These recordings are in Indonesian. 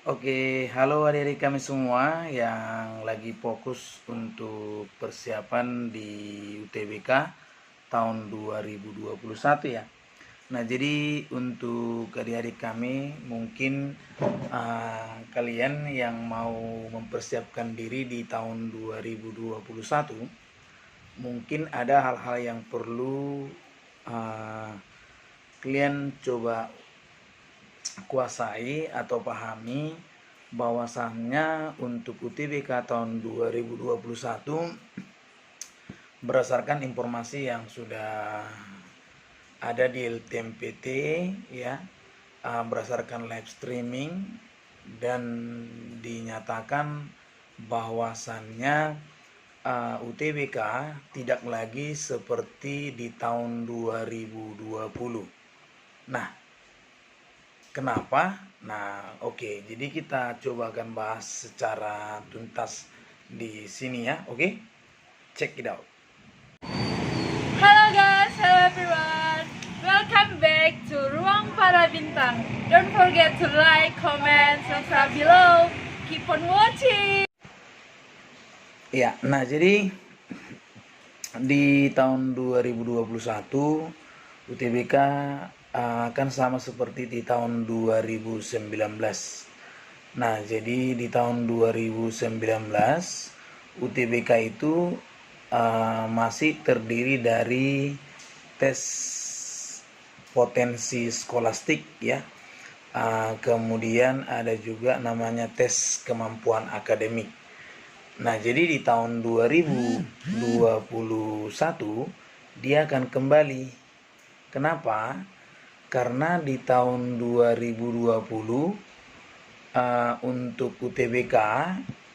Oke, halo adik-adik kami semua yang lagi fokus untuk persiapan di UTBK tahun 2021 ya. Nah, jadi untuk adik-adik kami mungkin kalian yang mau mempersiapkan diri di tahun 2021 mungkin ada hal-hal yang perlu uh, kalian coba kuasai atau pahami bahwasannya untuk UTBK tahun 2021 berdasarkan informasi yang sudah ada di LTMPT ya, berdasarkan live streaming dan dinyatakan bahwasannya UTBK tidak lagi seperti di tahun 2020. Nah, kenapa? Nah, oke. Jadi kita coba akan bahas secara tuntas di sini ya. Oke? Check it out. Hello guys, hello everyone. Welcome back to Ruang Para Bintang. Don't forget to like, comment, subscribe below. Keep on watching. Ya, nah jadi di tahun 2021 UTBK akan sama seperti di tahun 2019. Nah, jadi di tahun 2019 UTBK itu masih terdiri dari tes potensi skolastik ya. Kemudian ada juga namanya tes kemampuan akademik. Nah, jadi di tahun 2021 dia akan kembali. Kenapa? Karena di tahun 2020 untuk UTBK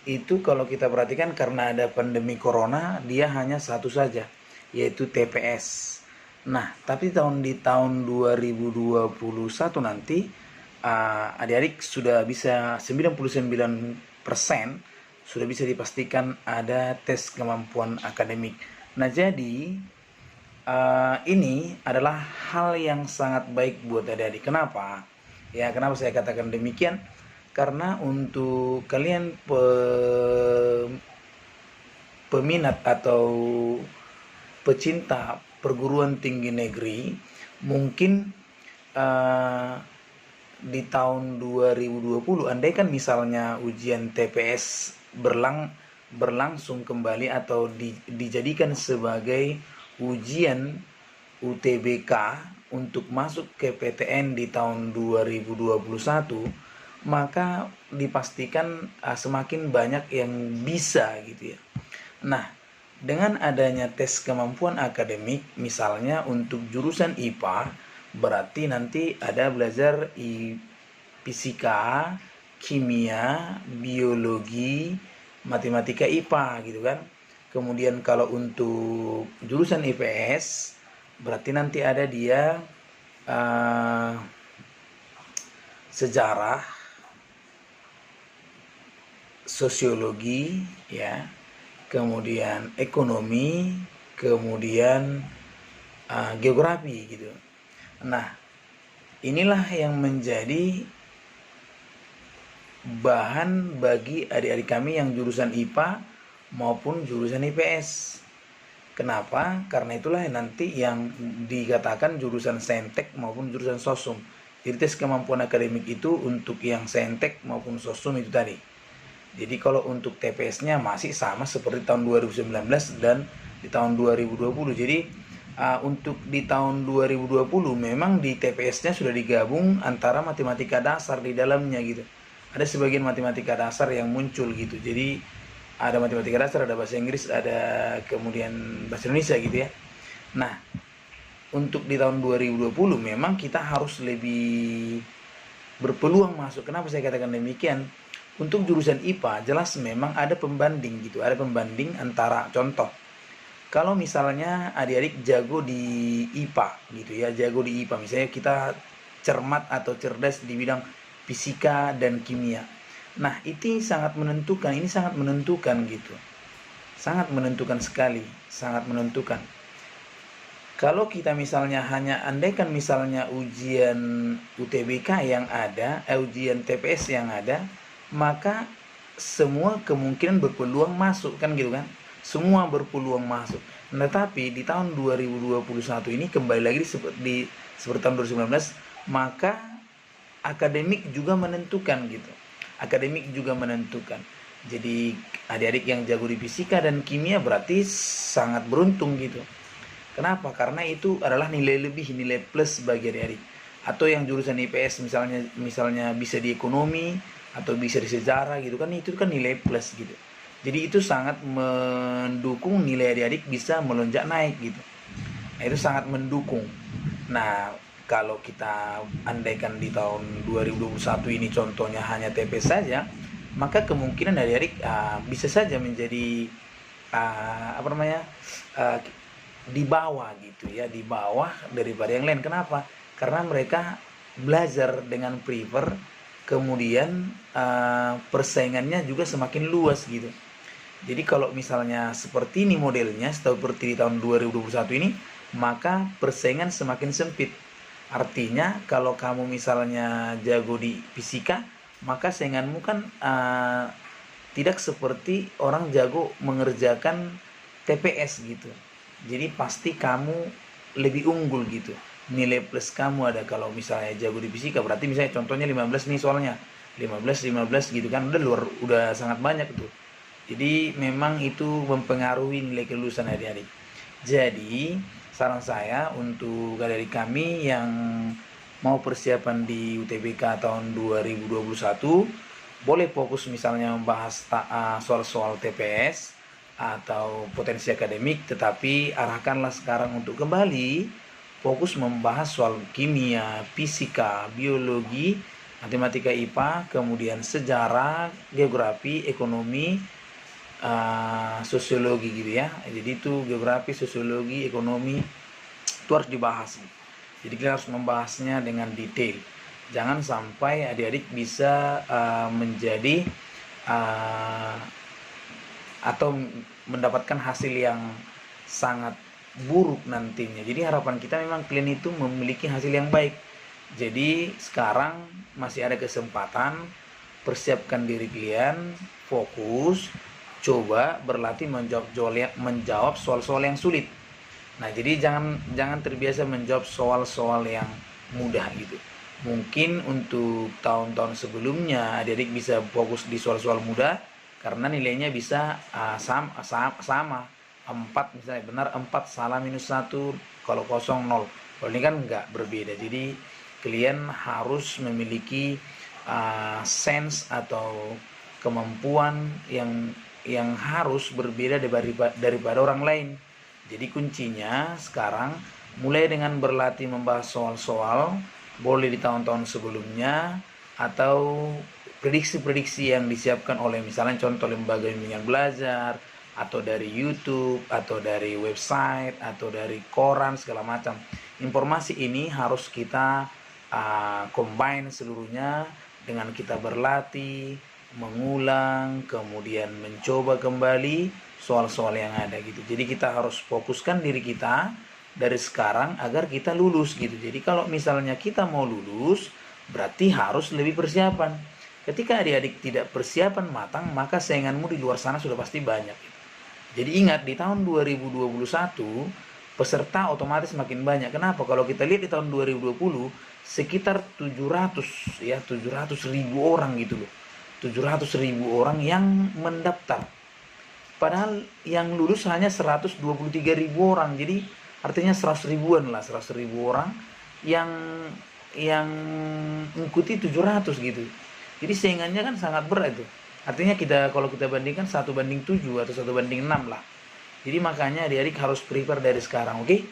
itu kalau kita perhatikan karena ada pandemi corona dia hanya satu saja, yaitu TPS. Nah, tapi di tahun 2021 nanti adik-adik sudah bisa 99% sudah bisa dipastikan ada tes kemampuan akademik. Nah, jadi ini adalah hal yang sangat baik buat adik-adik. Kenapa? Ya, kenapa saya katakan demikian? Karena untuk kalian peminat atau pecinta perguruan tinggi negeri, mungkin di tahun 2020 andaikan misalnya ujian TPS berlangsung kembali atau dijadikan sebagai ujian UTBK untuk masuk ke PTN di tahun 2021, maka dipastikan semakin banyak yang bisa gitu ya. Nah, dengan adanya tes kemampuan akademik misalnya untuk jurusan IPA, berarti nanti ada belajar fisika, kimia, biologi, matematika, IPA gitu kan. Kemudian kalau untuk jurusan IPS berarti nanti ada dia sejarah, sosiologi ya, kemudian ekonomi, kemudian geografi gitu. Nah, inilah yang menjadi bahan bagi adik-adik kami yang jurusan IPA maupun jurusan IPS. Kenapa? Karena itulah nanti yang dikatakan jurusan Saintek maupun jurusan Sosum. Jadi tes kemampuan akademik itu untuk yang Saintek maupun Sosum itu tadi. Jadi kalau untuk TPS-nya masih sama seperti tahun 2019 dan di tahun 2020. Jadi untuk di tahun 2020 memang di TPS-nya sudah digabung antara matematika dasar di dalamnya gitu. Ada sebagian matematika dasar yang muncul gitu. Jadi ada matematika dasar, ada bahasa Inggris, ada kemudian bahasa Indonesia gitu ya. Nah, untuk di tahun 2020 memang kita harus lebih berpeluang masuk. Kenapa saya katakan demikian? Untuk jurusan IPA jelas memang ada pembanding gitu, ada pembanding antara contoh. Kalau misalnya adik-adik jago di IPA gitu ya, jago di IPA misalnya kita cermat atau cerdas di bidang fisika dan kimia. Nah, ini sangat menentukan gitu. Sangat menentukan sekali, sangat menentukan. Kalau kita misalnya andaikan misalnya ujian UTBK yang ada, ujian TPS yang ada, maka semua kemungkinan berpeluang masuk kan gitu kan. Semua berpeluang masuk. Nah, tapi di tahun 2021 ini kembali lagi seperti tahun 2019, maka akademik juga menentukan gitu. Akademik juga menentukan. Jadi adik-adik yang jago di fisika dan kimia berarti sangat beruntung gitu. Kenapa? Karena itu adalah nilai lebih, nilai plus bagi adik-adik. Atau yang jurusan IPS misalnya bisa di ekonomi atau bisa di sejarah gitu kan, itu kan nilai plus gitu. Jadi itu sangat mendukung nilai adik-adik bisa melonjak naik gitu. Nah, itu sangat mendukung. Nah, kalau kita andaikan di tahun 2021 ini contohnya hanya TP saja, maka kemungkinan adik-adik bisa saja menjadi apa namanya, di bawah gitu ya, di bawah daripada yang lain. Kenapa? Karena mereka belajar dengan prefer, kemudian persaingannya juga semakin luas gitu. Jadi kalau misalnya seperti ini modelnya, seperti di tahun 2021 ini, maka persaingan semakin sempit. Artinya kalau kamu misalnya jago di fisika, maka sainganmu kan tidak seperti orang jago mengerjakan TPS gitu. Jadi pasti kamu lebih unggul gitu. Nilai plus kamu ada kalau misalnya jago di fisika, berarti misalnya contohnya 15 nih soalnya. 15 gitu kan udah sangat banyak tuh. Jadi memang itu mempengaruhi nilai kelulusan adik-adik. Jadi saran saya untuk adik-adik kami yang mau persiapan di UTBK tahun 2021, boleh fokus misalnya membahas soal-soal TPS atau potensi akademik, tetapi arahkanlah sekarang untuk kembali fokus membahas soal kimia, fisika, biologi, matematika IPA, kemudian sejarah, geografi, ekonomi, sosiologi gitu ya. Jadi itu geografi, sosiologi, ekonomi itu harus dibahas. Jadi kita harus membahasnya dengan detail. Jangan sampai adik-adik bisa menjadi atau mendapatkan hasil yang sangat buruk nantinya. Jadi harapan kita memang kalian itu memiliki hasil yang baik. Jadi sekarang masih ada kesempatan, persiapkan diri kalian, fokus, coba berlatih menjawab soal-soal yang sulit. Nah, jadi jangan terbiasa menjawab soal-soal yang mudah gitu. Mungkin untuk tahun-tahun sebelumnya adik-adik bisa fokus di soal-soal mudah karena nilainya bisa sama 4 misalnya, benar 4, salah -1, kalau kosong 0. Kalau ini kan enggak, berbeda. Jadi kalian harus memiliki sense atau kemampuan yang harus berbeda daripada orang lain. Jadi kuncinya sekarang mulai dengan berlatih membahas soal-soal, boleh di tahun-tahun sebelumnya atau prediksi-prediksi yang disiapkan oleh misalnya contoh lembaga bimbingan belajar, atau dari YouTube, atau dari website, atau dari koran, segala macam. Informasi ini harus kita combine seluruhnya dengan kita berlatih, mengulang, kemudian mencoba kembali soal-soal yang ada gitu. Jadi kita harus fokuskan diri kita dari sekarang agar kita lulus gitu. Jadi kalau misalnya kita mau lulus, berarti harus lebih persiapan. Ketika adik-adik tidak persiapan matang, maka sainganmu di luar sana sudah pasti banyak. Jadi ingat, di tahun 2021 peserta otomatis makin banyak. Kenapa? Kalau kita lihat di tahun 2020 sekitar 700.000 orang gitu loh. 700.000 orang yang mendaftar. Padahal yang lulus hanya 123.000 orang. Jadi artinya 100 ribuan lah, 100 ribu orang yang mengikuti 700 gitu. Jadi saingannya kan sangat berat itu. Artinya kalau kita bandingkan 1:7 atau 1:6 lah. Jadi makanya adik-adik harus prepare dari sekarang, oke?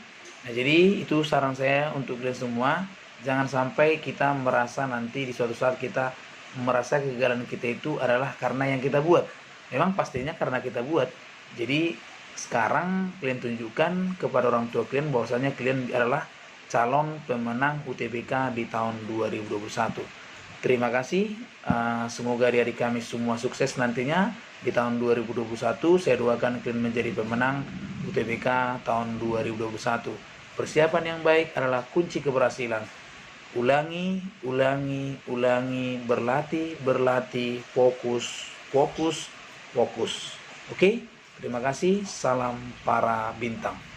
Nah, jadi itu saran saya untuk kalian semua. Jangan sampai kita merasa nanti di suatu saat kita merasa kegagalan kita itu adalah karena yang kita buat. Memang pastinya karena kita buat. Jadi sekarang kalian tunjukkan kepada orang tua kalian bahwasanya kalian adalah calon pemenang UTBK di tahun 2021. Terima kasih. Semoga adik-adik kami semua sukses nantinya di tahun 2021. Saya doakan kalian menjadi pemenang UTBK tahun 2021. Persiapan yang baik adalah kunci keberhasilan. Ulangi, ulangi, ulangi, berlatih, berlatih, fokus, fokus, fokus. Oke, terima kasih. Salam para bintang.